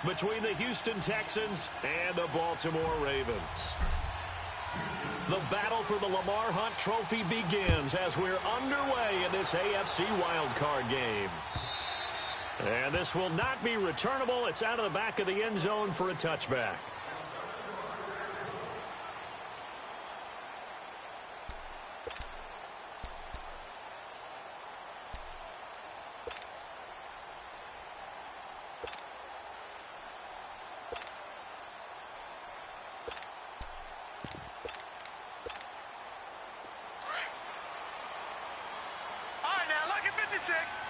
between the Houston Texans and the Baltimore Ravens. The battle for the Lamar Hunt Trophy begins as we're underway in this AFC wildcard game. And this will not be returnable. It's out of the back of the end zone for a touchback.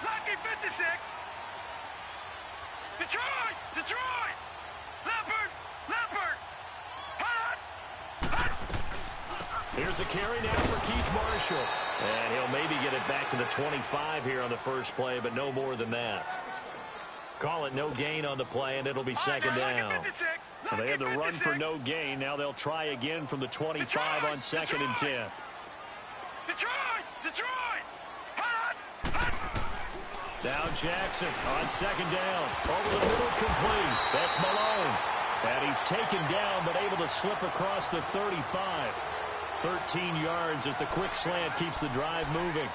Lucky 56. Detroit. Leopard. Here's a carry now for Keith Marshall. And he'll maybe get it back to the 25 here on the first play, but no more than that. Call it no gain on the play, and it'll be second down. And they had the run for no gain. Now they'll try again from the 25 on second and 10. Detroit. Now Jackson on second down. Over the middle, complete. That's Malone. And he's taken down, but able to slip across the 35. 13 yards as the quick slant keeps the drive moving.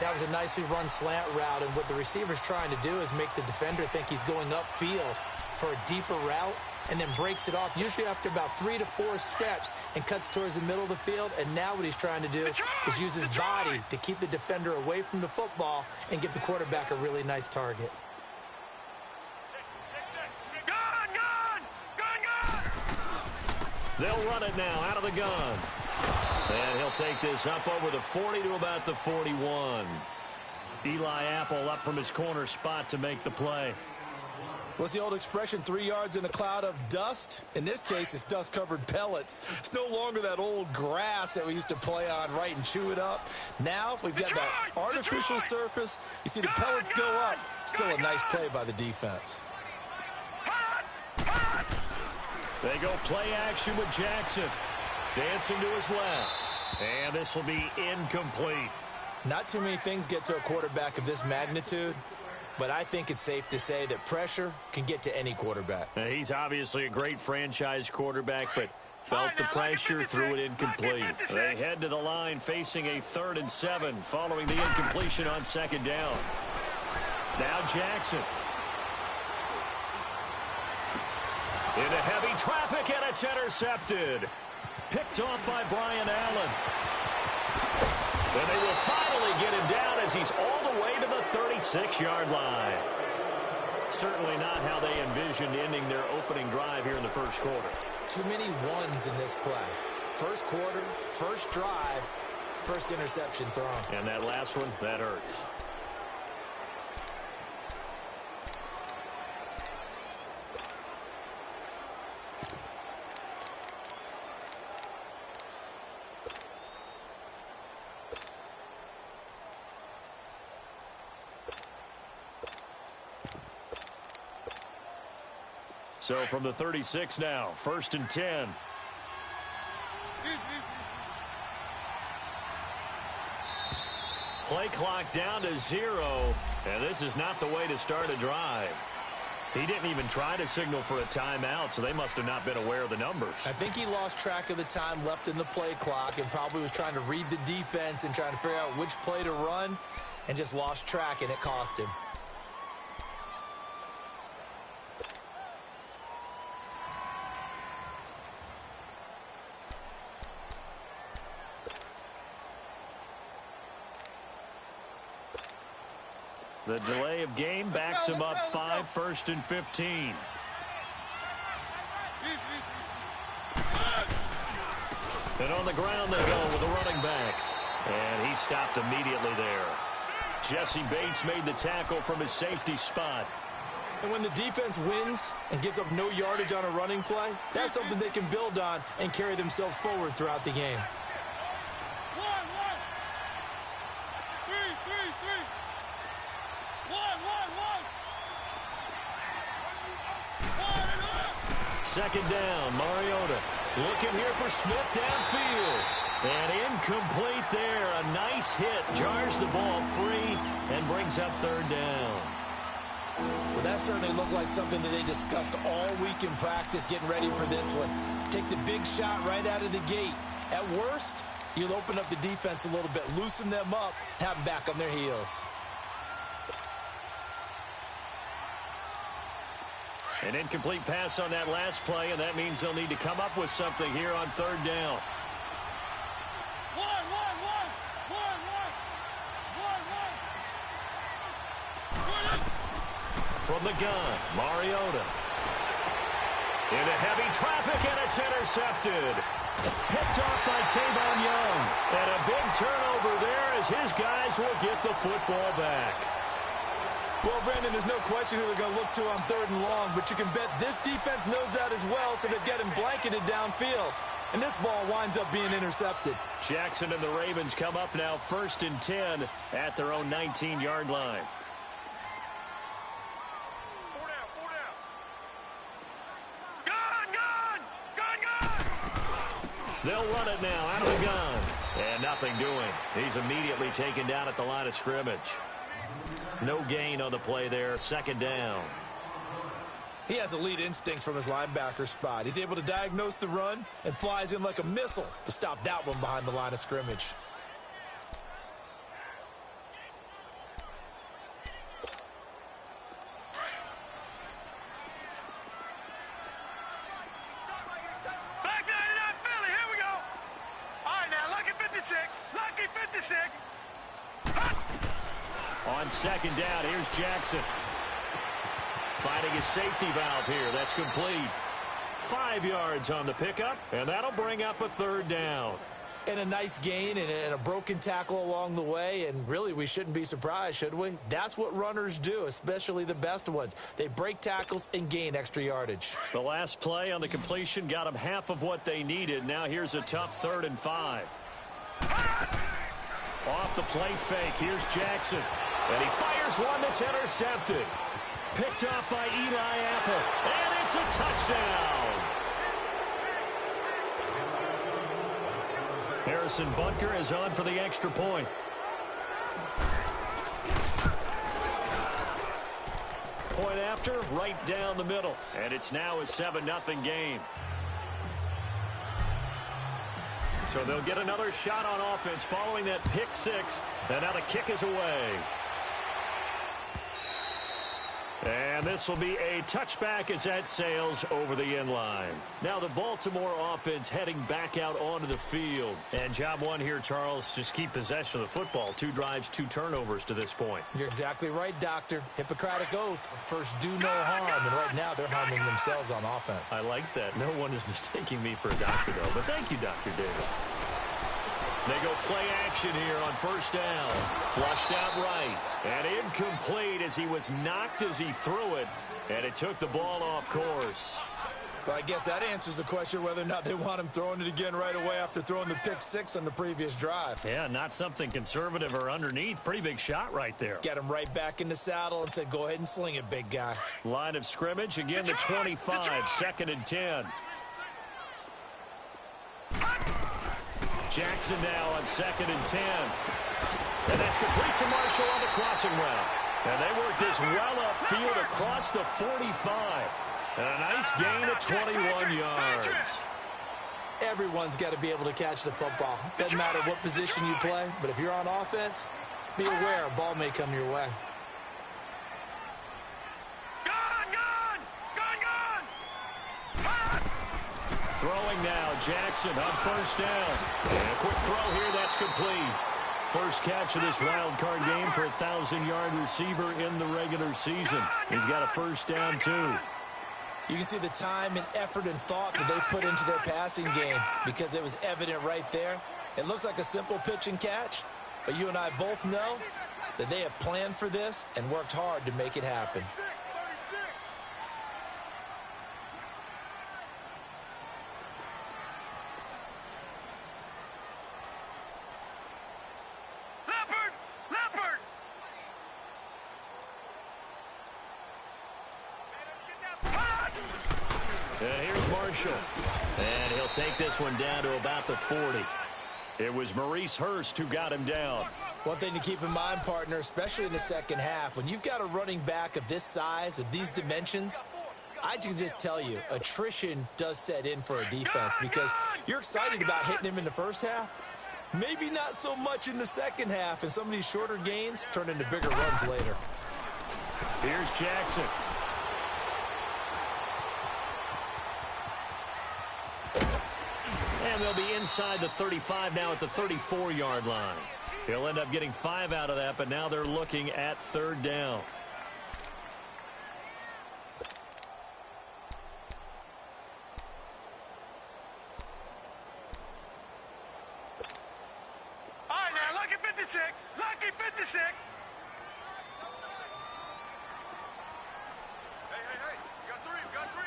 That was a nicely run slant route, and what the receiver's trying to do is make the defender think he's going upfield for a deeper route, and then breaks it off, usually after about 3 to 4 steps, and cuts towards the middle of the field. And now what he's trying to do is use his body to keep the defender away from the football and give the quarterback a really nice target. Gun! They'll run it now out of the gun. And he'll take this up over the 40 to about the 41. Eli Apple up from his corner spot to make the play. What's the old expression, 3 yards in a cloud of dust? In this case, it's dust-covered pellets. It's no longer that old grass that we used to play on, right, and chew it up. Now we've got that artificial surface. You see the pellets go up. Still a nice play by the defense. They go play action with Jackson. Dancing to his left. And this will be incomplete. Not too many things get to a quarterback of this magnitude, but I think it's safe to say that pressure can get to any quarterback. Now, he's obviously a great franchise quarterback, but felt the pressure, threw it incomplete. They head to the line facing a 3rd and 7 following the incompletion on second down. Now Jackson. Into heavy traffic, and it's intercepted. Picked off by Brian Allen. And they will finally get him down as he's all the way to the 36-yard line. Certainly not how they envisioned ending their opening drive here in the first quarter. Too many ones in this play. First quarter, first drive, first interception thrown. And that last one, that hurts. So from the 36 now, 1st and 10. Play clock down to 0, and this is not the way to start a drive. He didn't even try to signal for a timeout, so they must have not been aware of the numbers. I think he lost track of the time left in the play clock and probably was trying to read the defense and trying to figure out which play to run and just lost track, and it cost him. The delay of game backs him up 5, 1st and 15. And on the ground they go with a running back. And he stopped immediately there. Jesse Bates made the tackle from his safety spot. And when the defense wins and gives up no yardage on a running play, that's something they can build on and carry themselves forward throughout the game. Second down, Mariota looking here for Smith downfield. And incomplete there. A nice hit. Jars the ball free and brings up 3rd down. Well, That certainly looked like something that they discussed all week in practice getting ready for this one. Take the big shot right out of the gate. At worst, you'll open up the defense a little bit, loosen them up, have them back on their heels. An incomplete pass on that last play, and that means they'll need to come up with something here on third down. From the gun, Mariota. Into heavy traffic, and it's intercepted. Picked off by Tavon Young. And a big turnover there as his guys will get the football back. Well, Brandon, there's no question who they're going to look to on third and long, but you can bet this defense knows that as well, so they've got him blanketed downfield. And this ball winds up being intercepted. Jackson and the Ravens come up now 1st and 10 at their own 19-yard line. They'll run it now out of the gun. And nothing doing. He's immediately taken down at the line of scrimmage. No gain on the play there. 2nd down. He has elite instincts from his linebacker spot. He's able to diagnose the run and flies in like a missile to stop that one behind the line of scrimmage. On 2nd down, here's Jackson. Finding his safety valve here. That's complete. 5 yards on the pickup, and that'll bring up a 3rd down. And a nice gain and a broken tackle along the way, and really we shouldn't be surprised, should we? That's what runners do, especially the best ones. They break tackles and gain extra yardage. The last play on the completion got them half of what they needed. Now here's a tough 3rd and 5. Off the play fake, here's Jackson. And he fires one that's intercepted. Picked off by Eli Apple. And it's a touchdown. Harrison Butker is on for the extra point. Point after, right down the middle. And it's now a 7-0 game. So they'll get another shot on offense following that pick 6. And now the kick is away. And this will be a touchback as that sails over the end line. Now the Baltimore offense heading back out onto the field. And job one here, Charles, just keep possession of the football. 2 drives, 2 turnovers to this point. You're exactly right, Doctor. Hippocratic oath. First, do no harm. And right now, they're harming themselves on offense. I like that. No one is mistaking me for a doctor, though. But thank you, Dr. Davis. They go play action here on 1st down. Flushed out right. And incomplete as he was knocked as he threw it. And it took the ball off course. Well, I guess that answers the question whether or not they want him throwing it again right away after throwing the pick 6 on the previous drive. Yeah, not something conservative or underneath. Pretty big shot right there. Get him right back in the saddle and said, go ahead and sling it, big guy. Line of scrimmage, again the 25, 2nd and 10. Jackson now on 2nd and 10. And that's complete to Marshall on the crossing route. And they work this well upfield across the 45. And a nice gain of 21 yards. Everyone's got to be able to catch the football. Doesn't matter what position you play, but if you're on offense, be aware a ball may come your way. Throwing now, Jackson on 1st down. And a quick throw here, that's complete. First catch of this wild card game for a 1,000-yard receiver in the regular season. He's got a 1st down, too. You can see the time and effort and thought that they put into their passing game because it was evident right there. It looks like a simple pitch and catch, but you and I both know that they have planned for this and worked hard to make it happen. And here's Marshall. And he'll take this one down to about the 40. It was Maurice Hurst who got him down. One thing to keep in mind, partner, especially in the second half, when you've got a running back of this size, of these dimensions, I can just tell you, attrition does set in for a defense because you're excited about hitting him in the first half. Maybe not so much in the second half, and some of these shorter gains turn into bigger runs later. Here's Jackson. And they'll be inside the 35 now at the 34-yard line. He'll end up getting 5 out of that, but now they're looking at third down. All right, now, lucky 56. Lucky 56. Hey. You got three.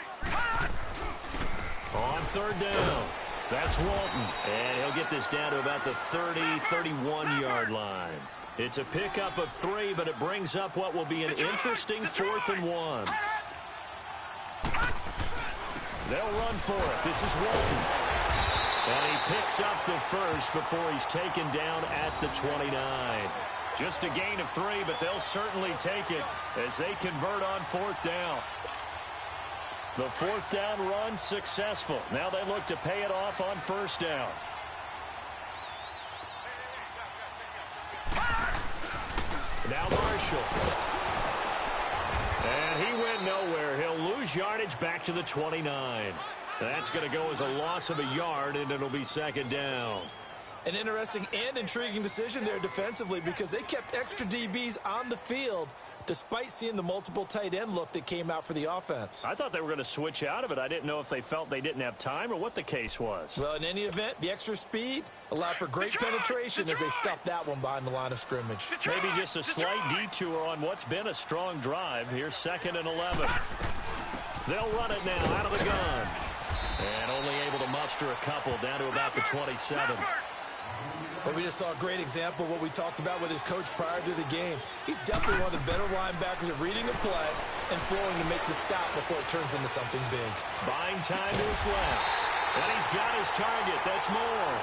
On third down. That's Walton, and he'll get this down to about the 30, 31-yard line. It's a pickup of 3, but it brings up what will be an interesting 4th and 1. They'll run for it. This is Walton. And he picks up the first before he's taken down at the 29. Just a gain of 3, but they'll certainly take it as they convert on 4th down. The 4th down run successful. Now they look to pay it off on 1st down. Now Marshall. And he went nowhere. He'll lose yardage back to the 29. That's going to go as a loss of a yard, and it'll be 2nd down. An interesting and intriguing decision there defensively because they kept extra DBs on the field despite seeing the multiple tight end look that came out for the offense. I thought they were going to switch out of it. I didn't know if they felt they didn't have time or what the case was. Well, in any event, the extra speed allowed for great penetration as they stuffed that one behind the line of scrimmage. Maybe just a slight detour on what's been a strong drive. Here's 2nd and 11. They'll run it now out of the gun. And only able to muster a couple down to about the 27. But we just saw a great example of what we talked about with his coach prior to the game. He's definitely one of the better linebackers at reading a play and flowing to make the stop before it turns into something big. Buying time to his left. And he's got his target. That's Moore.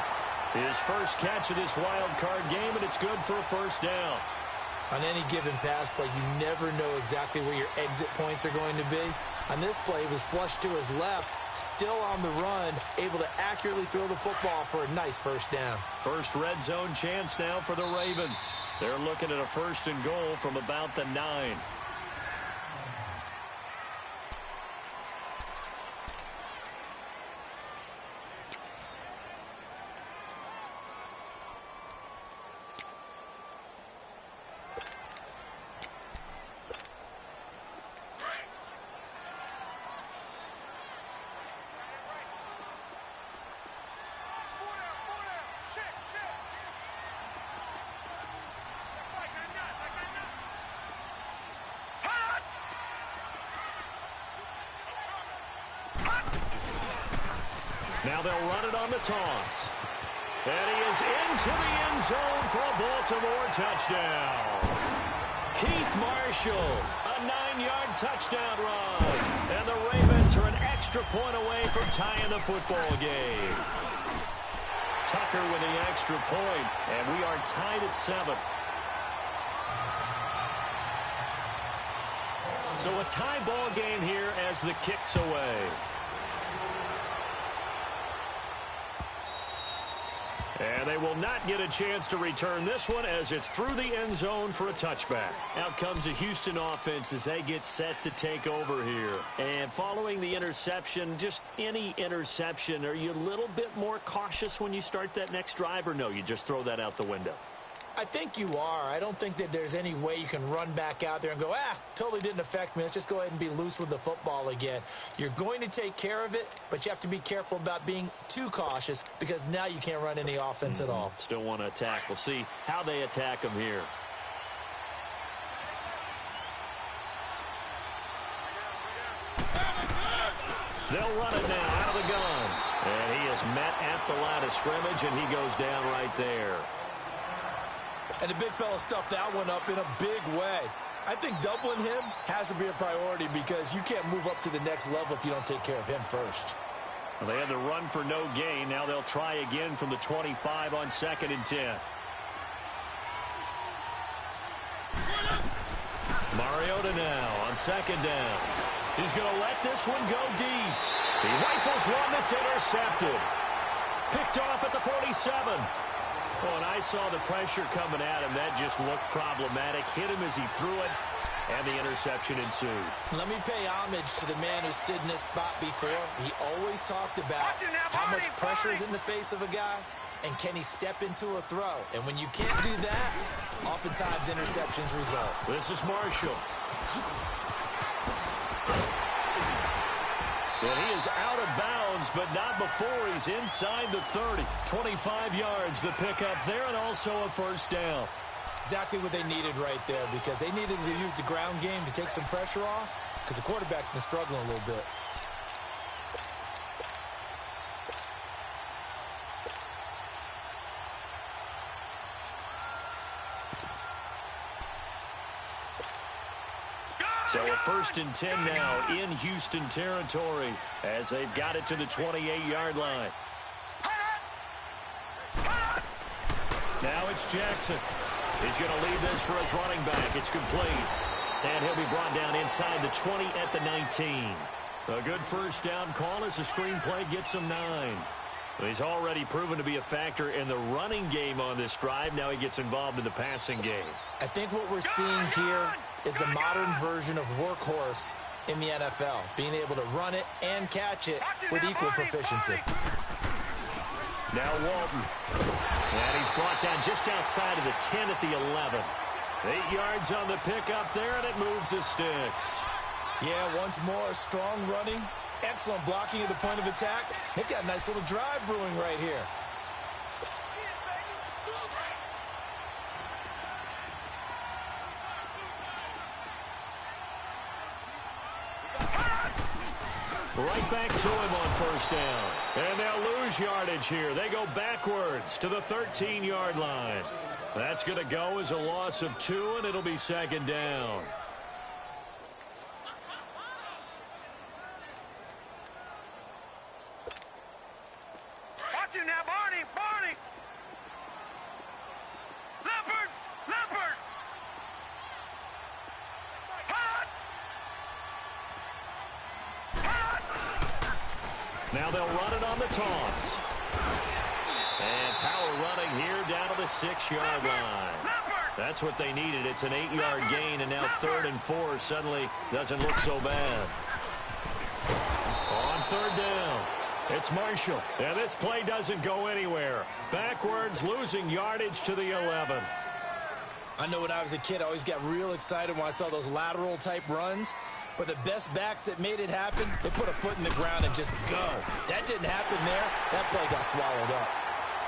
His first catch of this wild card game, and it's good for a 1st down. On any given pass play, you never know exactly where your exit points are going to be. On this play, he was flushed to his left, still on the run, able to accurately throw the football for a nice 1st down. First red zone chance now for the Ravens. They're looking at a 1st and goal from about the 9. Now they'll run it on the toss. And he is into the end zone for a Baltimore touchdown. Keith Marshall, a 9-yard touchdown run. And the Ravens are an extra point away from tying the football game. Tucker with the extra point, and we are tied at 7. So a tie ball game here as the kick's away. And they will not get a chance to return this one as it's through the end zone for a touchback. Out comes the Houston offense as they get set to take over here. And following the interception, just any interception, are you a little bit more cautious when you start that next drive, or no, you just throw that out the window? I think you are. I don't think that there's any way you can run back out there and go, totally didn't affect me. Let's just go ahead and be loose with the football again. You're going to take care of it, but you have to be careful about being too cautious because now you can't run any offense at all. Still want to attack. We'll see how they attack them here. They'll run it now out of the gun. And he is met at the line of scrimmage, and he goes down right there. And the big fella stuffed that one up in a big way. I think doubling him has to be a priority because you can't move up to the next level if you don't take care of him first. Well, they had the run for no gain. Now they'll try again from the 25 on 2nd and 10. Mariota now on second down. He's going to let this one go deep. He rifles one that's intercepted. Picked off at the 47. Oh, and I saw the pressure coming at him. That just looked problematic. Hit him as he threw it, and the interception ensued. Let me pay homage to the man who stood in this spot before. He always talked about how much pressure is in the face of a guy, and can he step into a throw. And when you can't do that, oftentimes interceptions result. This is Marshall. And he is out of bounds, but not before he's inside the 30. 25 yards, the pickup there, and also a first down. Exactly what they needed right there, because they needed to use the ground game to take some pressure off, because the quarterback's been struggling a little bit. So a 1st and 10 now in Houston territory as they've got it to the 28-yard line. Now it's Jackson. He's going to lead this for his running back. It's complete. And he'll be brought down inside the 20 at the 19. A good first down call as the screenplay gets him 9. He's already proven to be a factor in the running game on this drive. Now he gets involved in the passing game. I think what we're seeing here is the modern version of workhorse in the NFL, being able to run it and catch it with equal proficiency. Now Walton. And he's brought down just outside of the 10 at the 11. 8 yards on the pickup there, and it moves the sticks. Yeah, once more, strong running, excellent blocking at the point of attack. They've got a nice little drive brewing right here. Right back to him on first down. And they'll lose yardage here. They go backwards to the 13-yard line. That's going to go as a loss of 2, and it'll be second down. Watch it now, Barney, Barney. Leopard, Leopard. Hot. Hot. Now they'll run it on the toss. And power running here down to the 6-yard line. That's what they needed. It's an 8-yard gain, and now 3rd and 4 suddenly doesn't look so bad. On 3rd down, it's Marshall. And this play doesn't go anywhere. Backwards, losing yardage to the 11. I know when I was a kid, I always got real excited when I saw those lateral-type runs. But the best backs that made it happen, they put a foot in the ground and just go. That didn't happen there. That play got swallowed up.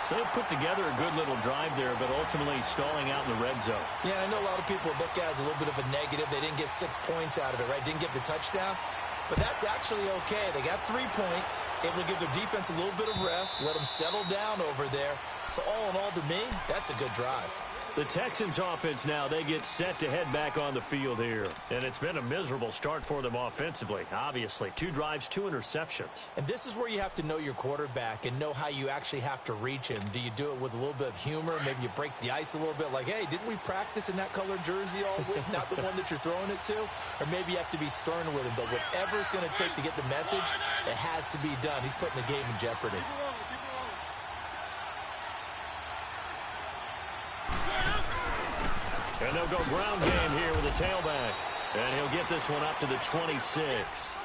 So they put together a good little drive there, but ultimately stalling out in the red zone. Yeah, I know a lot of people look at it as a little bit of a negative. They didn't get 6 points out of it, right? Didn't get the touchdown. But that's actually okay. They got 3 points. Able to give their defense a little bit of rest, let them settle down over there. So all in all, to me, that's a good drive. The Texans offense now, they get set to head back on the field here. And it's been a miserable start for them offensively, obviously. 2 drives, 2 interceptions. And this is where you have to know your quarterback and know how you actually have to reach him. Do you do it with a little bit of humor? Maybe you break the ice a little bit like, hey, didn't we practice in that colored jersey all week? Not the one that you're throwing it to? Or maybe you have to be stern with him. But whatever it's going to take to get the message, it has to be done. He's putting the game in jeopardy. And they'll go ground game here with a tailback. And he'll get this one up to the 26.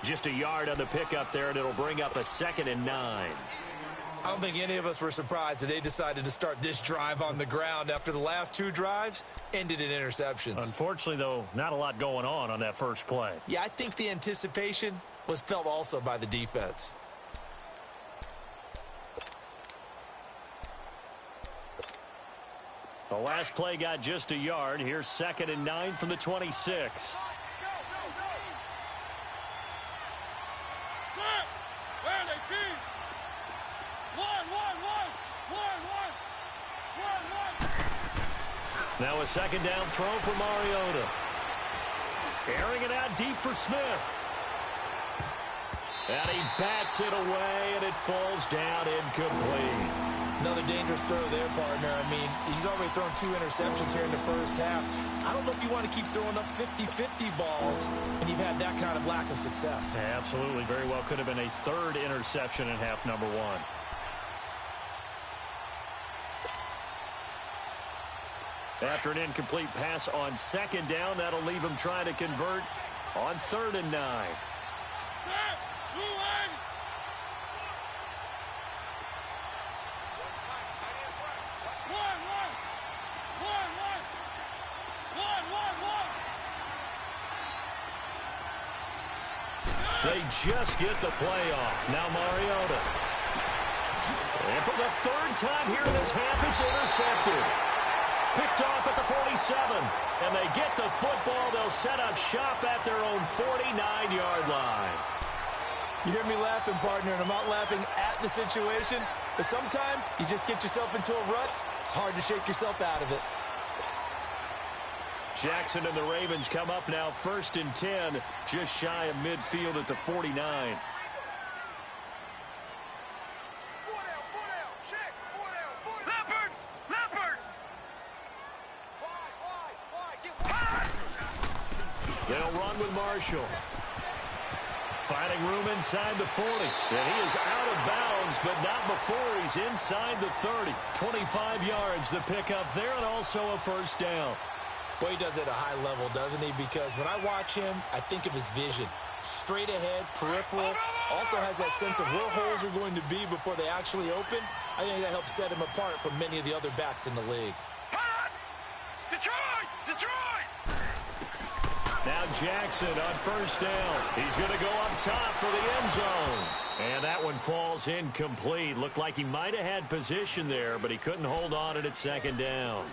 Just a yard on the pickup there, and it'll bring up a 2nd and 9. I don't think any of us were surprised that they decided to start this drive on the ground after the last 2 drives ended in interceptions. Unfortunately, though, not a lot going on that first play. Yeah, I think the anticipation was felt also by the defense. The last play got just a yard. Here's 2nd and 9 from the 26. Where are they, team? One. Now a 2nd down throw for Mariota. Airing it out deep for Smith. And he bats it away, and it falls down incomplete. Another dangerous throw there, partner. I mean, he's already thrown 2 interceptions here in the first half. I don't know if you want to keep throwing up 50-50 balls, and you've had that kind of lack of success. Yeah, absolutely. Very well could have been a 3rd interception in half number 1. After an incomplete pass on 2nd down, that'll leave him trying to convert on 3rd and 9. They just get the play off. Now Mariota. And for the 3rd time here in this half, it's intercepted. Picked off at the 47. And they get the football. They'll set up shop at their own 49-yard line. You hear me laughing, partner, and I'm not laughing at the situation. But sometimes you just get yourself into a rut. It's hard to shake yourself out of it. Jackson and the Ravens come up now 1st and 10, just shy of midfield at the 49. They'll run with Marshall. Finding room inside the 40. And he is out of bounds, but not before he's inside the 30. 25 yards the pickup there, and also a 1st down. Boy, he does it at a high level, doesn't he? Because when I watch him, I think of his vision. Straight ahead, peripheral. Also has that sense of where holes are going to be before they actually open. I think that helps set him apart from many of the other backs in the league. Detroit! Detroit! Now Jackson on 1st down. He's going to go up top for the end zone. And that one falls incomplete. Looked like he might have had position there, but he couldn't hold on it at 2nd down.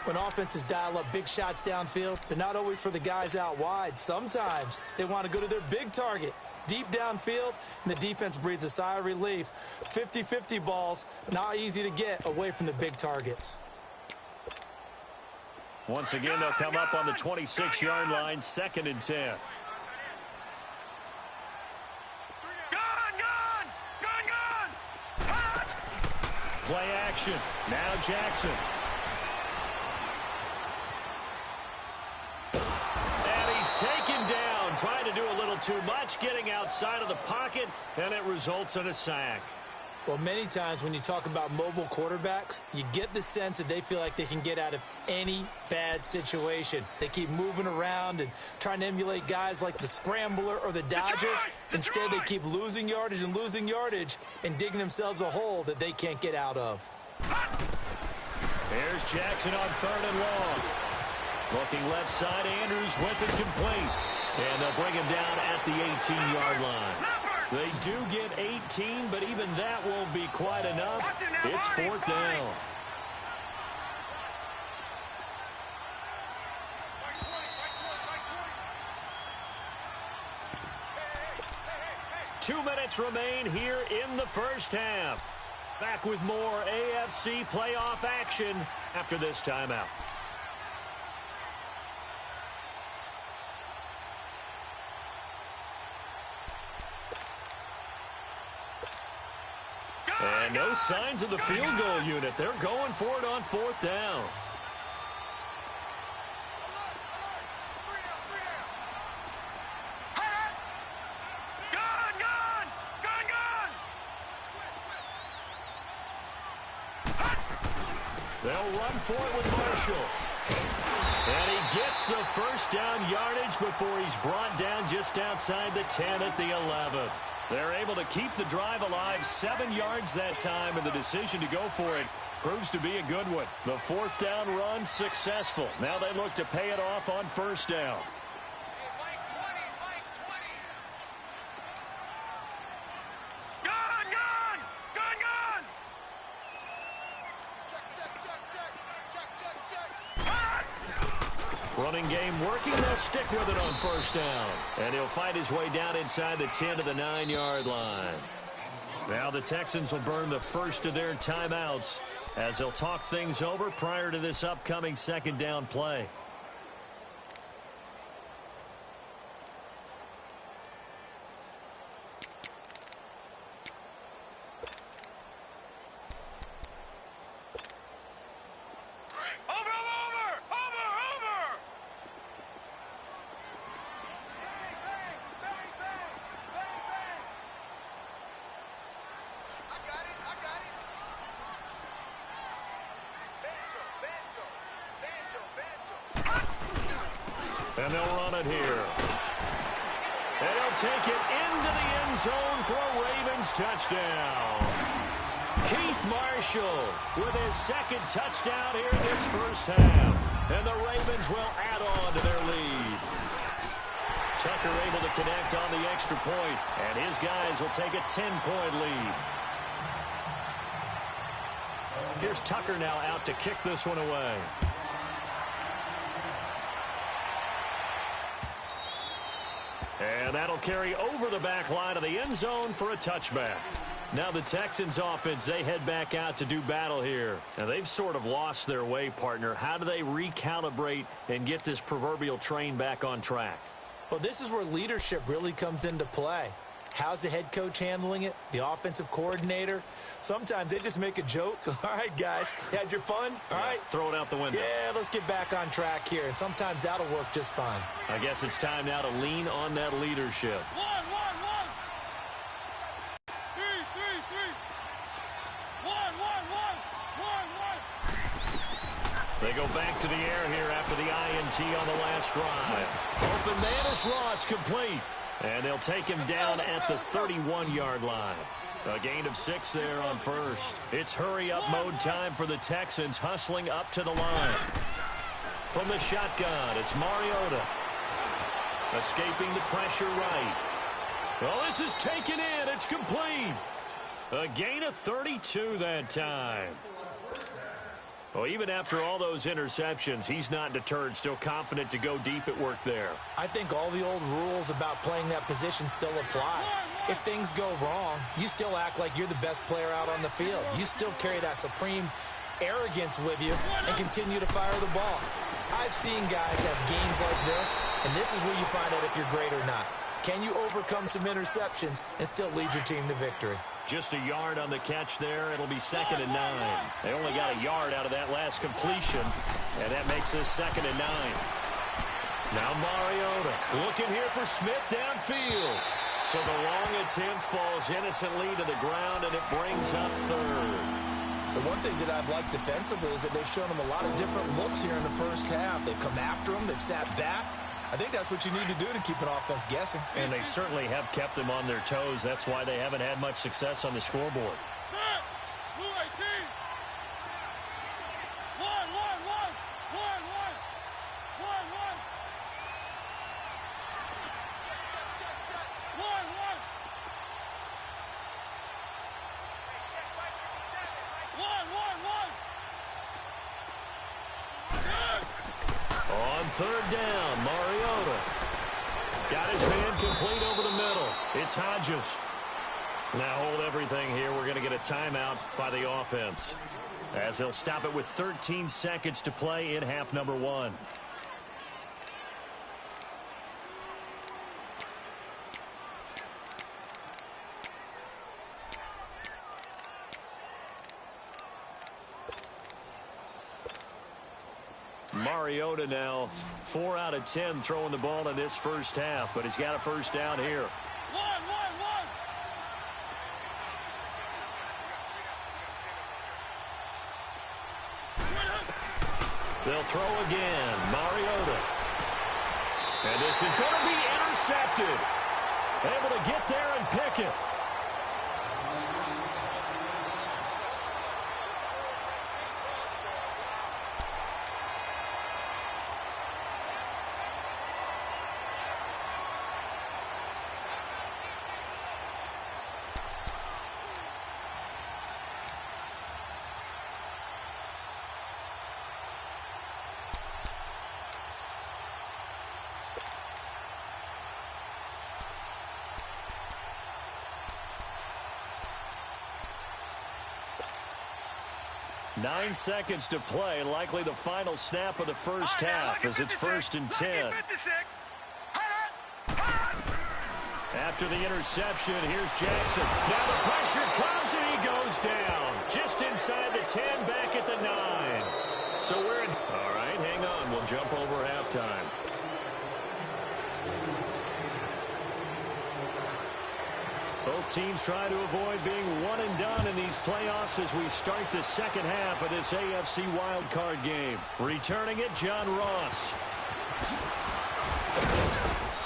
When offenses dial up big shots downfield, they're not always for the guys out wide. Sometimes they want to go to their big target, deep downfield, and the defense breathes a sigh of relief. 50-50 balls, not easy to get away from the big targets. Once again, they'll come up on the 26-yard line, 2nd and 10. Play action. Now Jackson. Taken down, trying to do a little too much, getting outside of the pocket, and it results in a sack. Well, many times when you talk about mobile quarterbacks, you get the sense that they feel like they can get out of any bad situation. They keep moving around and trying to emulate guys like the Scrambler or the Dodger. Instead, they keep losing yardage and digging themselves a hole that they can't get out of. There's Jackson on 3rd and long. Looking left side, Andrews with it complete. And they'll bring him down at the 18-yard line. They do get 18, but even that won't be quite enough. It's 4th down. Two minutes remain here in the first half. Back with more AFC playoff action after this timeout. And no signs of the field goal unit. They're going for it on 4th down. They'll run for it with Marshall. And he gets the 1st down yardage before he's brought down just outside the 10 at the 11. They're able to keep the drive alive, 7 yards that time, and the decision to go for it proves to be a good one. The 4th down run successful. Now they look to pay it off on 1st down. Running game working. They'll stick with it on 1st down. And he'll fight his way down inside the 10 to the 9-yard line. Now the Texans will burn the first of their timeouts as they'll talk things over prior to this upcoming 2nd down play. And they'll run it here. And he'll take it into the end zone for a Ravens touchdown. Keith Marshall with his second touchdown here in this first half. And the Ravens will add on to their lead. Tucker able to connect on the extra point, and his guys will take a 10-point lead. Here's Tucker now out to kick this one away. And that'll carry over the back line of the end zone for a touchback. Now the Texans offense, they head back out to do battle here. Now they've sort of lost their way, partner. How do they recalibrate and get this proverbial train back on track? Well, this is where leadership really comes into play. How's the head coach handling it? The offensive coordinator? Sometimes they just make a joke. All right, guys, had your fun? All right. Throw it out the window. Yeah, let's get back on track here. And sometimes that'll work just fine. I guess it's time now to lean on that leadership. One. 3. 1. They go back to the air here after the INT on the last drive. Open man is lost, complete. And they'll take him down at the 31-yard line. A gain of 6 there on first. It's hurry-up mode time for the Texans, hustling up to the line. From the shotgun, it's Mariota. Escaping the pressure right. Well, this is taken in. It's complete. A gain of 32 that time. Well, even after all those interceptions, he's not deterred, still confident to go deep at work there. I think all the old rules about playing that position still apply. If things go wrong, you still act like you're the best player out on the field. You still carry that supreme arrogance with you and continue to fire the ball. I've seen guys have games like this, and this is where you find out if you're great or not. Can you overcome some interceptions and still lead your team to victory? Just a yard on the catch there. It'll be 2nd and 9. They only got a yard out of that last completion, and that makes this 2nd and 9. Now Mariota looking here for Smith downfield. So the long attempt falls innocently to the ground, and it brings up 3rd. The one thing that I've liked defensively is that they've shown them a lot of different looks here in the first half. They've come after them. They've sat back. I think that's what you need to do to keep an offense guessing. And they certainly have kept them on their toes. That's why they haven't had much success on the scoreboard. Blue 18. 1. 3rd down, Mariota. Got his man complete over the middle. It's Hodges. Now hold everything here. We're going to get a timeout by the offense, as they'll stop it with 13 seconds to play in half number 1. Mariota now 4 out of 10 throwing the ball in this first half, but he's got a first down here. 1. They'll throw again. Mariota. And this is going to be intercepted. Able to get there and pick it. Nine seconds to play, likely the final snap of the first half as it's 1st and 10. After the interception, here's Jackson. Now the pressure comes and he goes down. Just inside the 10, back at the 9. So we're in. All right, hang on. We'll jump over halftime. Both teams try to avoid being one and done in these playoffs as we start the second half of this AFC wildcard game. Returning it, John Ross.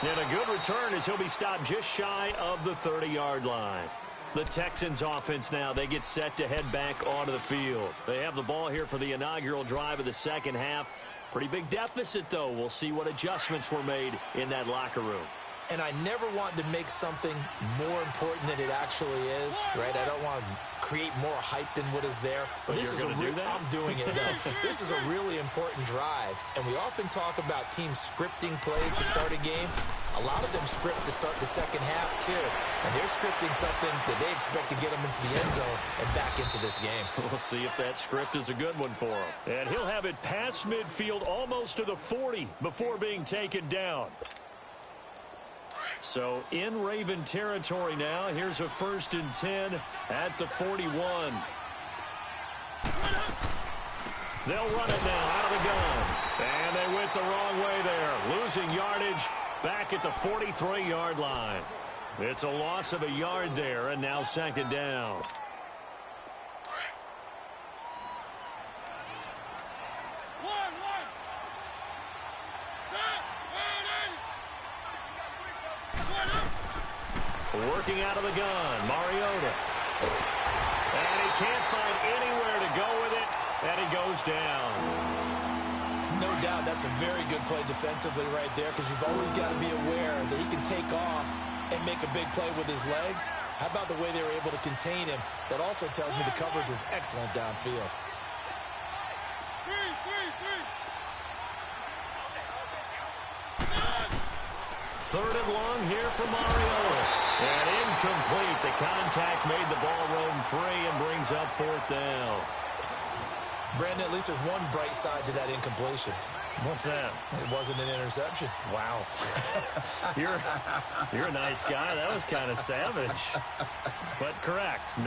And a good return as he'll be stopped just shy of the 30-yard line. The Texans offense now, they get set to head back onto the field. They have the ball here for the inaugural drive of the second half. Pretty big deficit, though. We'll see what adjustments were made in that locker room. And I never want to make something more important than it actually is, right? I don't want to create more hype than what is there. But this is I'm doing it, though. This is a really important drive. And we often talk about teams scripting plays to start a game. A lot of them script to start the second half, too. And they're scripting something that they expect to get them into the end zone and back into this game. We'll see if that script is a good one for him. And he'll have it past midfield almost to the 40 before being taken down. So in Raven territory now. Here's a 1st and 10 at the 41. They'll run it now out of the gun. And they went the wrong way there. Losing yardage back at the 43-yard line. It's a loss of a yard there, and now 2nd down. Working out of the gun, Mariota. And he can't find anywhere to go with it, and he goes down. No doubt that's a very good play defensively right there, because you've always got to be aware that he can take off and make a big play with his legs. How about the way they were able to contain him? That also tells me the coverage was excellent downfield. 3rd and long here for Mariota. And incomplete. The contact made the ball roam free and brings up 4th down. Brandon, at least there's one bright side to that incompletion. What's that? It wasn't an interception. Wow. You're a nice guy. That was kind of savage. But correct.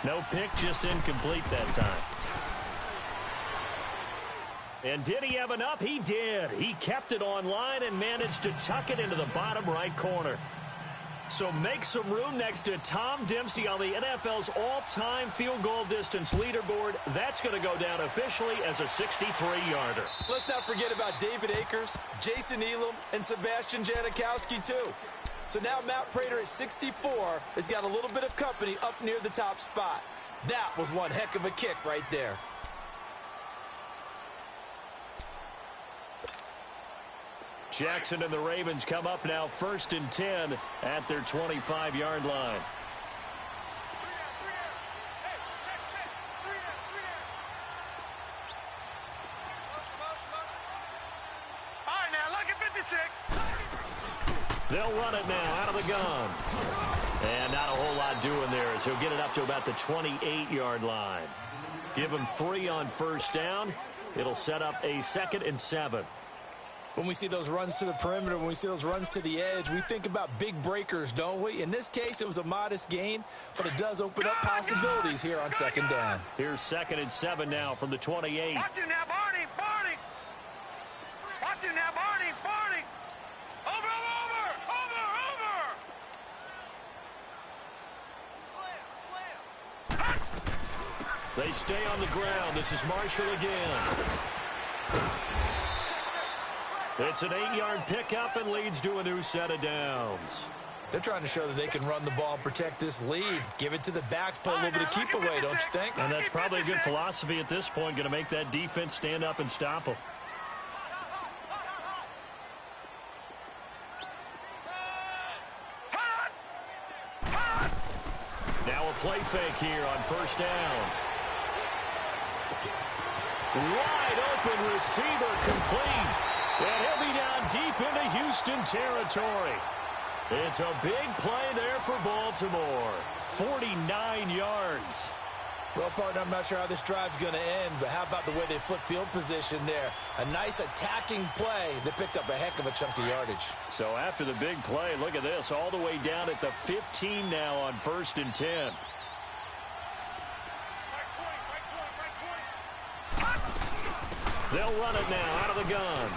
No pick, just incomplete that time. And did he have enough? He did. He kept it online and managed to tuck it into the bottom right corner. So make some room next to Tom Dempsey on the NFL's all-time field goal distance leaderboard. That's going to go down officially as a 63-yarder. Let's not forget about David Akers, Jason Elam, and Sebastian Janikowski, too. So now Matt Prater at 64 has got a little bit of company up near the top spot. That was one heck of a kick right there. Jackson and the Ravens come up now 1st and 10 at their 25-yard line. All right, now, look at 56. They'll run it now out of the gun. And not a whole lot doing there as he'll get it up to about the 28-yard line. Give him 3 on 1st down. It'll set up a 2nd and 7. When we see those runs to the perimeter, when we see those runs to the edge, we think about big breakers, don't we? In this case, it was a modest gain, but it does open up possibilities here on 2nd down. Here's 2nd and 7 now from the 28. Watch it now, Barney, Barney. Watch it now, Barney, Barney. Over. They stay on the ground. This is Marshall again. It's an 8-yard pickup and leads to a new set of downs. They're trying to show that they can run the ball and protect this lead. Give it to the backs, put a little bit of keep away, don't you think? And that's probably a good philosophy at this point, going to make that defense stand up and stop them. Now a play fake here on 1st down. Wide open receiver complete. And he'll be down deep into Houston territory. It's a big play there for Baltimore. 49 yards. Well, partner, I'm not sure how this drive's going to end, but how about the way they flip field position there? A nice attacking play that picked up a heck of a chunk of yardage. So after the big play, look at this, all the way down at the 15 now on 1st and 10. They'll run it now out of the gun.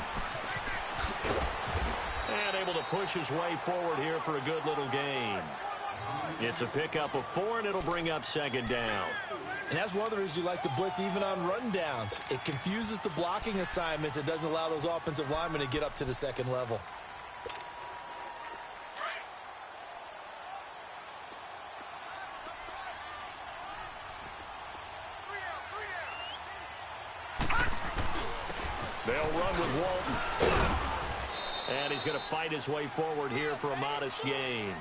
And able to push his way forward here for a good little gain. It's a pickup of 4, and it'll bring up 2nd down. And that's one of the reasons you like to blitz even on rundowns. It confuses the blocking assignments. It doesn't allow those offensive linemen to get up to the 2nd level. They'll run with Walton. And he's going to fight his way forward here for a modest gain.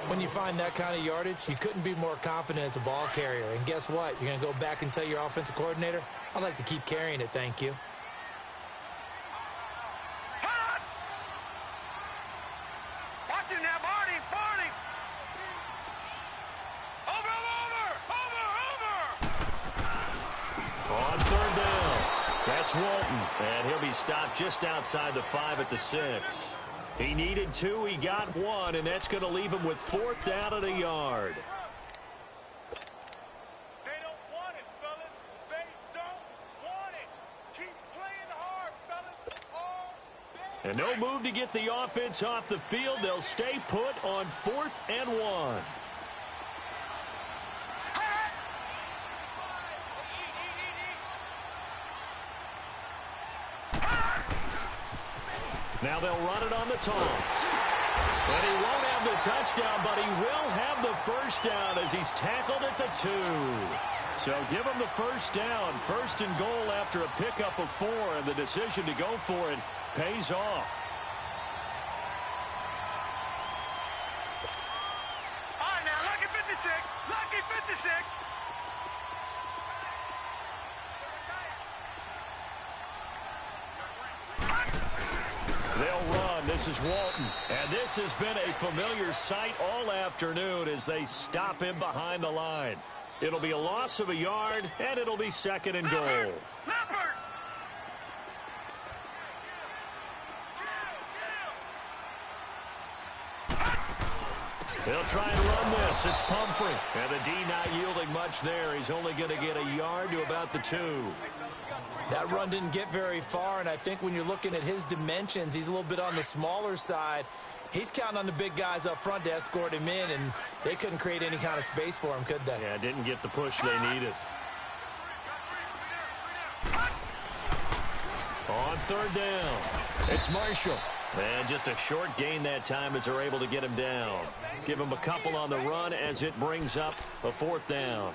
When you find that kind of yardage, you couldn't be more confident as a ball carrier. And guess what? You're going to go back and tell your offensive coordinator, I'd like to keep carrying it, thank you. Watch it now, Barney. Over. On third down, that's Walton. And he'll be stopped just outside the 5 at the 6. He needed 2, he got 1, and that's going to leave him with 4th down and a yard. They don't want it, fellas. They don't want it. Keep playing hard, fellas. All day. And no move to get the offense off the field. They'll stay put on 4th and 1. Now they'll run it on the toss. And he won't have the touchdown, but he will have the first down as he's tackled at the 2. So give him the first down. 1st and goal after a pickup of 4, and the decision to go for it pays off. All right, now, lucky 56. Lucky 56. They'll run. This is Walton. And this has been a familiar sight all afternoon as they stop him behind the line. It'll be a loss of a yard, and it'll be 2nd and goal. Leopard. They'll try and run this. It's Pumphrey. And the D not yielding much there. He's only going to get a yard to about the 2. That run didn't get very far, and I think when you're looking at his dimensions, he's a little bit on the smaller side. He's counting on the big guys up front to escort him in, and they couldn't create any kind of space for him, could they? Yeah, didn't get the push they needed. On 3rd down, it's Marshall. And just a short gain that time as they're able to get him down. Give him a couple on the run as it brings up a 4th down.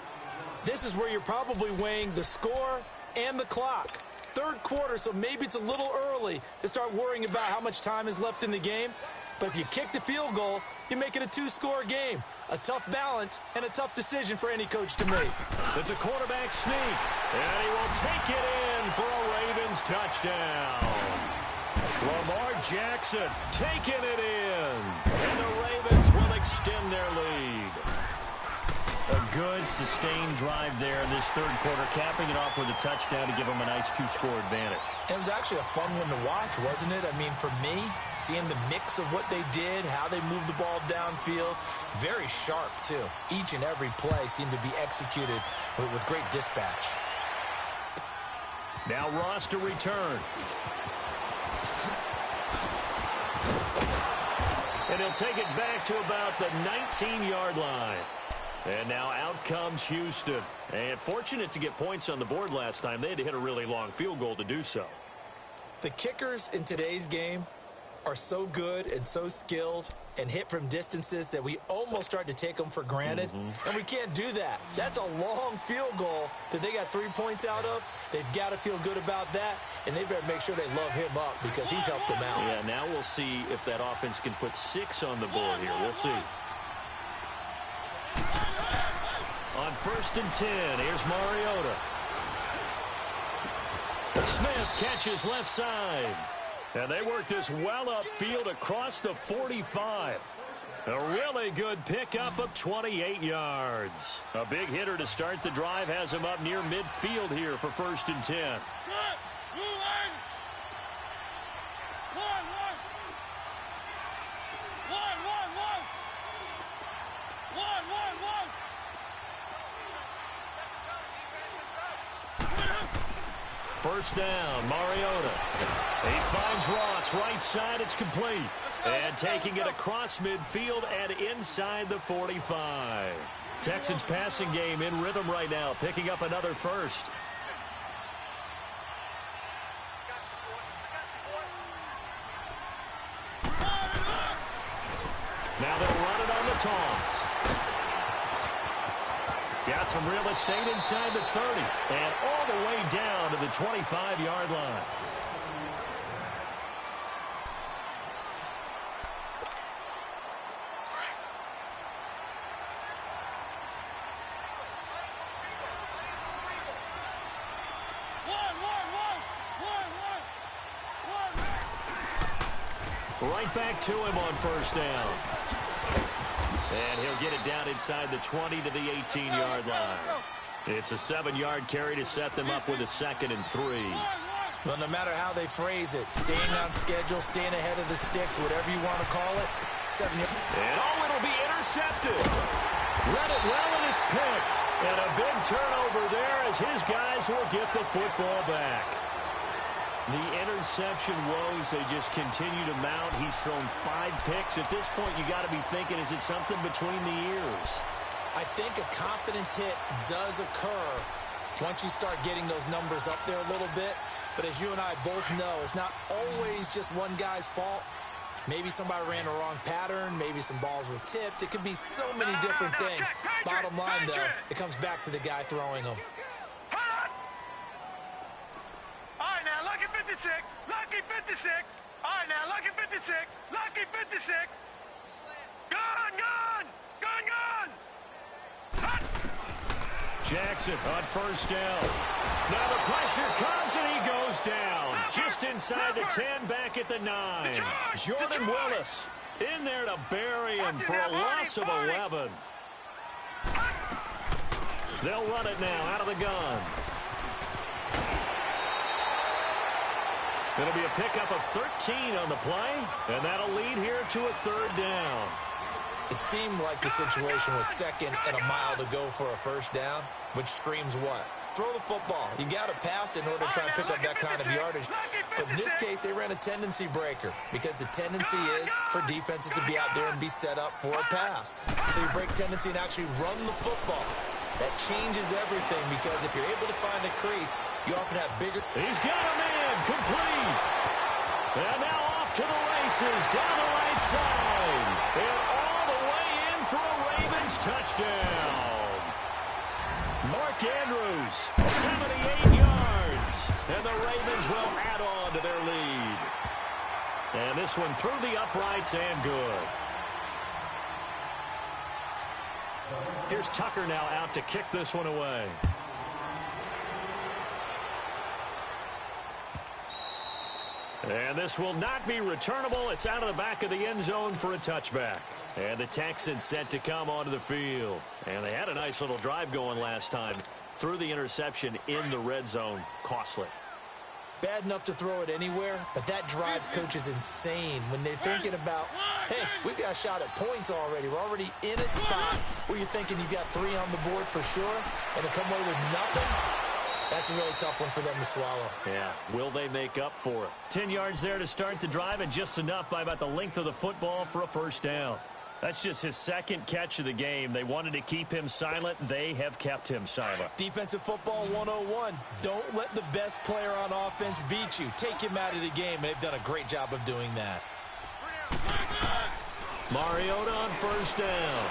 This is where you're probably weighing the score and the clock. 3rd quarter, so maybe it's a little early to start worrying about how much time is left in the game. But if you kick the field goal, you make it a 2-score game. A tough balance and a tough decision for any coach to make. It's a quarterback sneak, and he will take it in for a Ravens touchdown. Lamar Jackson taking it in, and the Ravens will extend their lead. A good, sustained drive there in this 3rd quarter, capping it off with a touchdown to give them a nice 2-score advantage. It was actually a fun one to watch, wasn't it? I mean, for me, seeing the mix of what they did, how they moved the ball downfield, very sharp, too. Each and every play seemed to be executed with great dispatch. Now Ross to return. And he'll take it back to about the 19-yard line. And now out comes Houston. And fortunate to get points on the board last time. They had to hit a really long field goal to do so. The kickers in today's game are so good and so skilled and hit from distances that we almost start to take them for granted. And we can't do that. That's a long field goal that they got 3 points out of. They've got to feel good about that, and they better make sure they love him up because he's helped them out. Yeah, now we'll see if that offense can put 6 on the board here. We'll see. On 1st and 10, here's Mariota. Smith catches left side. And they work this well upfield across the 45. A really good pickup of 28 yards. A big hitter to start the drive has him up near midfield here for 1st and 10. First down, Mariota. He finds Ross right side. It's complete. And taking it across midfield and inside the 45. Texans passing game in rhythm right now, picking up another first. Now they'll run it on the toss. Got some real estate inside the 30 and all the way down to the 25-yard line. Right back to him on first down. And he'll get it down inside the 20 to the 18-yard line. It's a 7-yard carry to set them up with a 2nd and 3. Well, no matter how they phrase it, staying on schedule, staying ahead of the sticks, whatever you want to call it, 7 yards. And it'll be intercepted. Read it well, and it's picked. And a big turnover there as his guys will get the football back. The interception woes, they just continue to mount. He's thrown 5 picks. At this point, you got to be thinking, is it something between the ears? I think a confidence hit does occur once you start getting those numbers up there a little bit. But as you and I both know, it's not always just one guy's fault. Maybe somebody ran the wrong pattern. Maybe some balls were tipped. It could be so many different things. Bottom line, though, it comes back to the guy throwing them. Lucky 56. All right, now, lucky 56. Lucky 56. Gone. Hot. Jackson on first down. Now the pressure comes, and he goes down. Just inside the 10, back at the 9. Jordan Willis in there to bury him for a loss of 11. They'll run it now out of the gun. It'll be a pickup of 13 on the play, and that'll lead here to a 3rd down. It seemed like the situation was 2nd and a mile to go for a 1st down, which screams what? Throw the football. You got to pass in order to try and pick up that kind of yardage. But in this case, they ran a tendency breaker because the tendency is for defenses to be out there and be set up for a pass. So you break tendency and actually run the football. That changes everything because if you're able to find a crease, you often have bigger. He's got a man complete. And now off to the races down the right side. And all the way in for a Ravens touchdown. Mark Andrews, 78 yards. And the Ravens will add on to their lead. And this one through the uprights and good. Here's Tucker now out to kick this one away. And this will not be returnable. It's out of the back of the end zone for a touchback. And the Texans set to come onto the field. And they had a nice little drive going last time. Threw the interception in the red zone. Costly. Bad enough to throw it anywhere, but that drives coaches insane when they're thinking about, hey, we got a shot at points already. We're already in a spot where you're thinking you got 3 on the board for sure, and to come away with nothing, that's a really tough one for them to swallow. Yeah, will they make up for it? 10 yards there to start the drive, and just enough by about the length of the football for a 1st down. That's just his 2nd catch of the game. They wanted to keep him silent. They have kept him silent. Defensive football 101. Don't let the best player on offense beat you. Take him out of the game, and they've done a great job of doing that. Mariota on 1st down.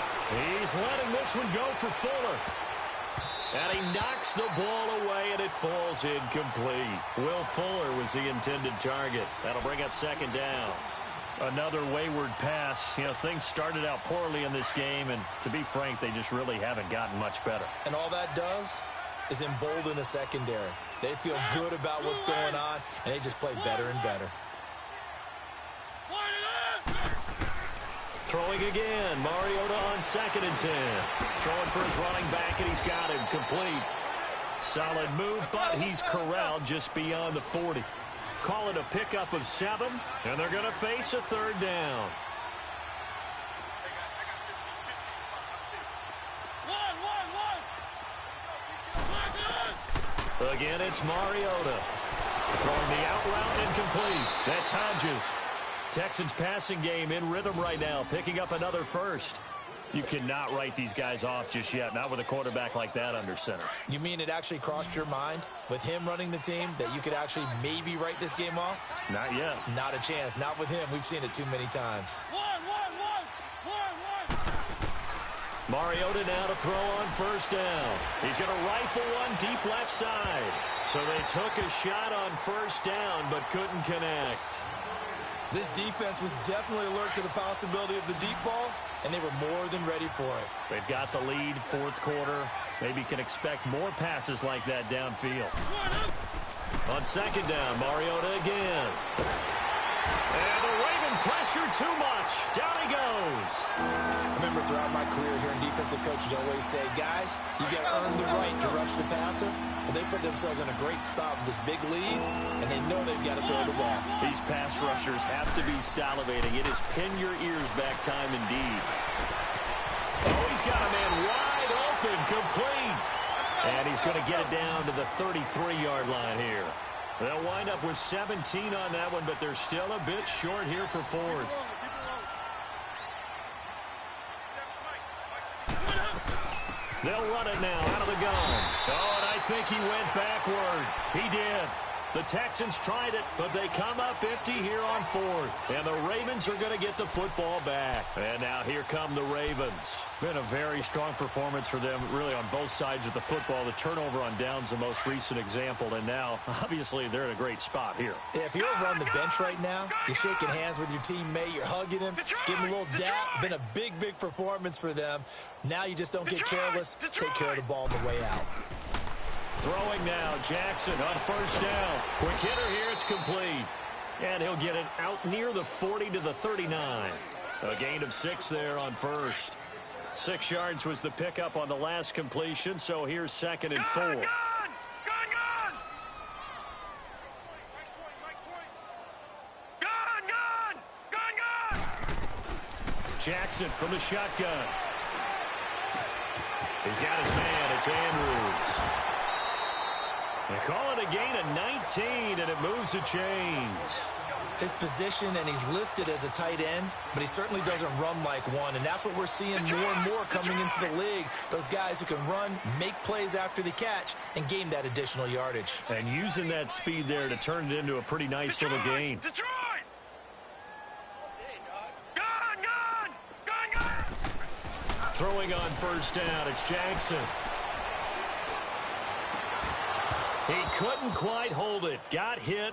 He's letting this one go for Fuller. And he knocks the ball away, and it falls incomplete. Will Fuller was the intended target. That'll bring up 2nd down. Another wayward pass. You know, things started out poorly in this game, and to be frank, they just really haven't gotten much better. And all that does is embolden a secondary. They feel good about what's going on, and they just play better and better. Throwing again. Mariota on 2nd and 10. Throwing for his running back, and he's got him complete. Solid move, but he's corralled just beyond the 40. Call it a pickup of 7, and they're going to face a 3rd down. Again, it's Mariota. Throwing the out route incomplete. That's Hodges. Texans passing game in rhythm right now, picking up another 1st. You cannot write these guys off just yet, not with a quarterback like that under center. You mean it actually crossed your mind with him running the team that you could actually maybe write this game off? Not yet. Not a chance. Not with him. We've seen it too many times. Mariota now to throw on first down. He's going to rifle one deep left side. So they took a shot on first down but couldn't connect. This defense was definitely alert to the possibility of the deep ball, and they were more than ready for it. They've got the lead, fourth quarter. Maybe can expect more passes like that downfield. On second down, Mariota again. And the Raven pressure too much. Down he goes. I remember throughout my career hearing defensive coaches always say, guys, you got to earn the right to rush the passer. Well, they put themselves in a great spot with this big lead, and they know they've got to throw the ball. These pass rushers have to be salivating. It is pin your ears back time indeed. Oh, he's got a man wide open, complete. And he's going to get it down to the 33-yard line here. They'll wind up with 17 on that one, but they're still a bit short here for fourth. They'll run it now out of the gun. Oh, and I think he went backward. He did. The Texans tried it, but they come up empty here on fourth. And the Ravens are going to get the football back. And now here come the Ravens. Been a very strong performance for them, really, on both sides of the football. The turnover on downs, the most recent example. And now, obviously, they're in a great spot here. If you're over on the bench right now, you're shaking hands with your teammate, you're hugging him, giving him a little dap. Been a big, big performance for them. Now you just don't get careless. Take care of the ball on the way out. Throwing now, Jackson on first down. Quick hitter here, it's complete. And he'll get it out near the 40 to the 39. A gain of 6 there on first. 6 yards was the pickup on the last completion, so here's second and 4. Gun! Jackson from the shotgun. He's got his man, it's Andrews. They call it a gain of 19, and it moves the chains. His position, and he's listed as a tight end, but he certainly doesn't run like one, and that's what we're seeing more and more coming into the league. Those guys who can run, make plays after the catch, and gain that additional yardage. And using that speed there to turn it into a pretty nice little gain. Throwing on first down, it's Jackson. He couldn't quite hold it. Got hit.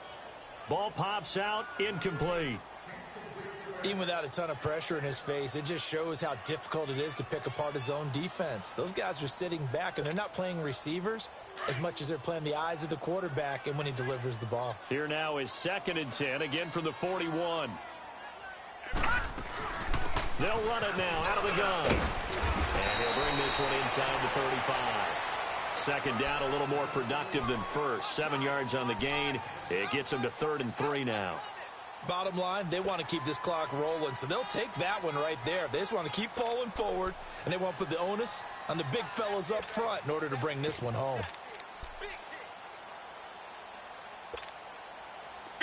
Ball pops out, incomplete. Even without a ton of pressure in his face, it just shows how difficult it is to pick apart his own defense. Those guys are sitting back, and they're not playing receivers as much as they're playing the eyes of the quarterback and when he delivers the ball. Here now is second and 10, again from the 41. They'll run it now out of the gun. And he'll bring this one inside the 35. Second down, a little more productive than first. 7 yards on the gain. It gets him to 3rd and 3 now. Bottom line, they want to keep this clock rolling, so they'll take that one right there. They just want to keep falling forward, and they want to put the onus on the big fellas up front in order to bring this one home.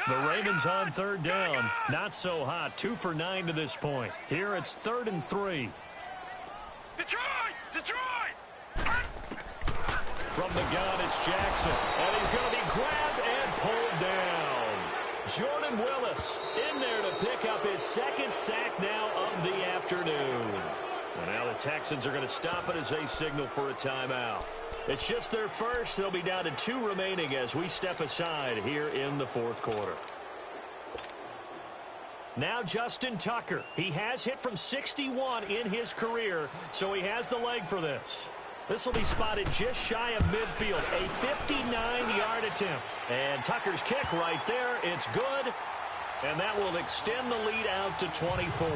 The Ravens on third down. Not so hot. 2 for 9 to this point. Here it's 3rd and 3. Detroit! From the gun, it's Jackson. And he's going to be grabbed and pulled down. Jordan Willis in there to pick up his 2nd sack now of the afternoon. And now the Texans are going to stop it as they signal for a timeout. It's just their first. They'll be down to 2 remaining as we step aside here in the 4th quarter. Now Justin Tucker. He has hit from 61 in his career, so he has the leg for this. This will be spotted just shy of midfield. A 59-yard attempt. And Tucker's kick right there. It's good. And that will extend the lead out to 24.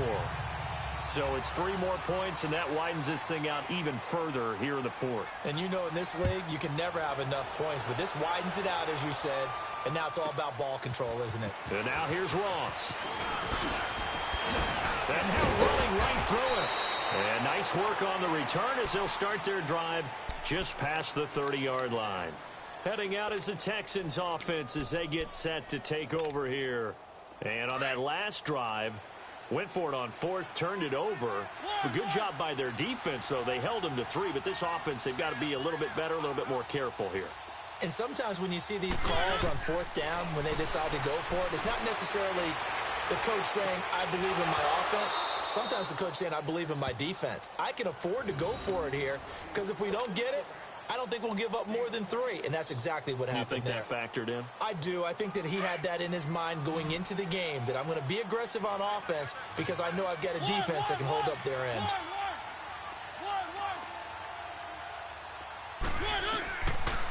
So it's 3 more points, and that widens this thing out even further here in the 4th. And you know in this league, you can never have enough points, but this widens it out, as you said, and now it's all about ball control, isn't it? And now here's Ross. And now running right through it. And nice work on the return as they'll start their drive just past the 30-yard line. Heading out is the Texans offense as they get set to take over here. And on that last drive, went for it on 4th, turned it over. A good job by their defense, though. They held them to 3, but this offense, they've got to be a little bit better, a little bit more careful here. And sometimes when you see these calls on 4th down, when they decide to go for it, it's not necessarily The coach saying, I believe in my offense. Sometimes the coach saying, I believe in my defense. I can afford to go for it here because if we don't get it, I don't think we'll give up more than 3. And that's exactly what happened there. You think that factored in? I do. I think that he had that in his mind going into the game, that I'm going to be aggressive on offense because I know I've got a defense that can hold up their end.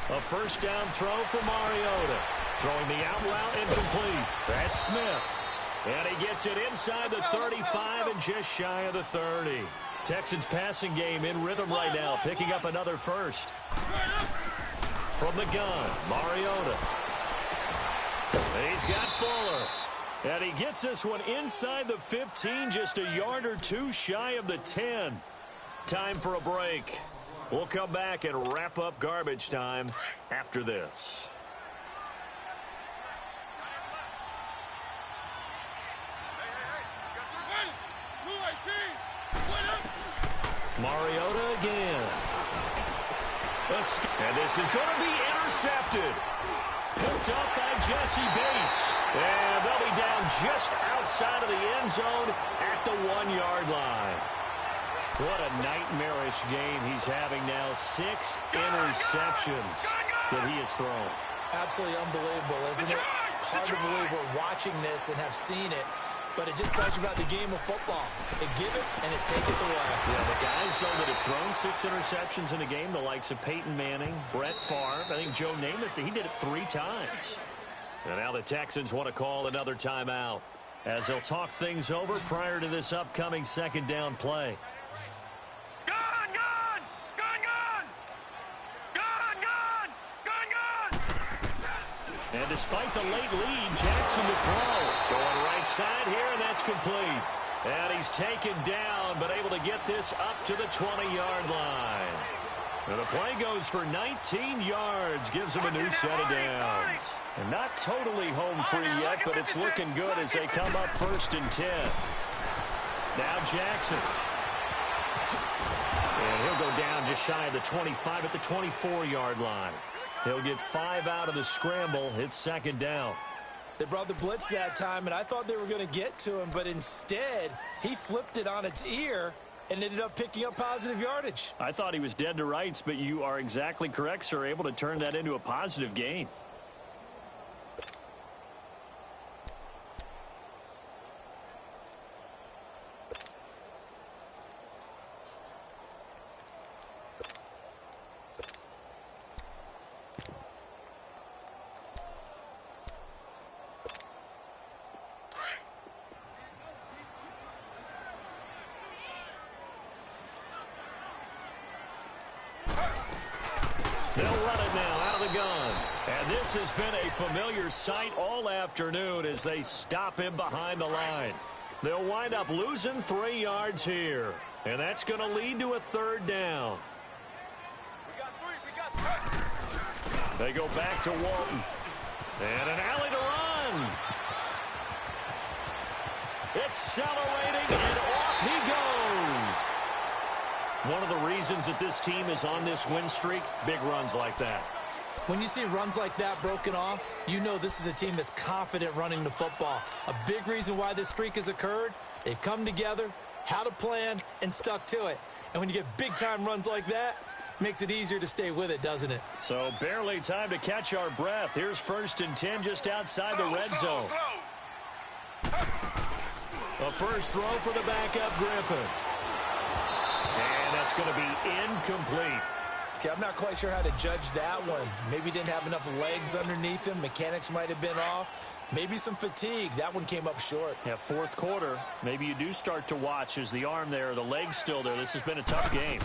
A first down throw for Mariota. Throwing the out route incomplete. That's Smith. And he gets it inside the 35 and just shy of the 30. Texans passing game in rhythm right now, picking up another first. From the gun, Mariota. He's got Fuller. And he gets this one inside the 15, just a yard or 2 shy of the 10. Time for a break. We'll come back and wrap up garbage time after this. Mariota again. And this is going to be intercepted. Picked up by Jesse Bates. And they'll be down just outside of the end zone at the 1-yard line. What a nightmarish game he's having now. 6 interceptions that he has thrown. Absolutely unbelievable, isn't it? Hard to believe we're watching this and have seen it. But it just tells you about the game of football. It give it and it take it away. Yeah, the guys, though, that have thrown 6 interceptions in a game, the likes of Peyton Manning, Brett Favre, I think Joe Namath, he did it 3 times. And now the Texans want to call another timeout as they'll talk things over prior to this upcoming second down play. And despite the late lead, Jackson to throw. Going right side here, and that's complete. And he's taken down, but able to get this up to the 20-yard line. And the play goes for 19 yards, gives him a new set of downs. And not totally home free yet, but it's looking good as they come up 1st and 10. Now Jackson. And he'll go down just shy of the 25 at the 24-yard line. He'll get 5 out of the scramble. It's 2nd down. They brought the blitz that time, and I thought they were going to get to him, but instead, he flipped it on its ear and ended up picking up positive yardage. I thought he was dead to rights, but you are exactly correct, sir, able to turn that into a positive gain. Has been a familiar sight all afternoon as they stop him behind the line. They'll wind up losing 3 yards here, and that's going to lead to a 3rd down. They go back to Walton. And an alley to run. Accelerating, and off he goes. One of the reasons that this team is on this win streak, big runs like that. When you see runs like that broken off, you know this is a team that's confident running the football. A big reason why this streak has occurred, they've come together, had a plan, and stuck to it. And when you get big-time runs like that, it makes it easier to stay with it, doesn't it? So barely time to catch our breath. Here's 1st and 10 just outside the red zone. A first throw for the backup Griffin. And that's going to be incomplete. Okay, I'm not quite sure how to judge that one. Maybe didn't have enough legs underneath him. Mechanics might have been off. Maybe some fatigue. That one came up short. Yeah, 4th quarter. Maybe you do start to watch as the arm there, the leg's still there. This has been a tough game.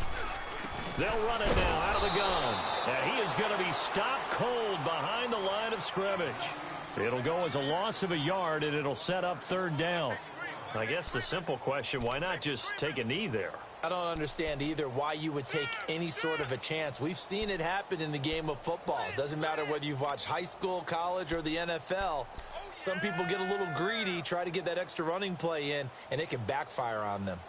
They'll run it now out of the gun. And he is going to be stopped cold behind the line of scrimmage. It'll go as a loss of a yard, and it'll set up 3rd down. I guess the simple question, why not just take a knee there? I don't understand either why you would take any sort of a chance. We've seen it happen in the game of football. Doesn't matter whether you've watched high school, college, or the NFL. Some people get a little greedy, try to get that extra running play in, and it can backfire on them.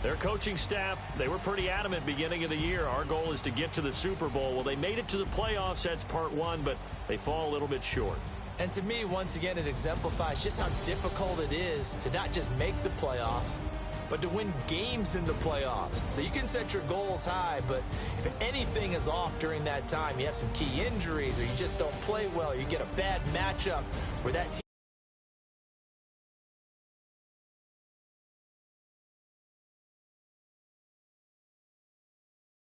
Their coaching staff, they were pretty adamant beginning of the year. Our goal is to get to the Super Bowl. Well, they made it to the playoffs. That's part one, but they fall a little bit short. And to me, once again, it exemplifies just how difficult it is to not just make the playoffs, but to win games in the playoffs. So you can set your goals high, but if anything is off during that time, you have some key injuries or you just don't play well, you get a bad matchup where that team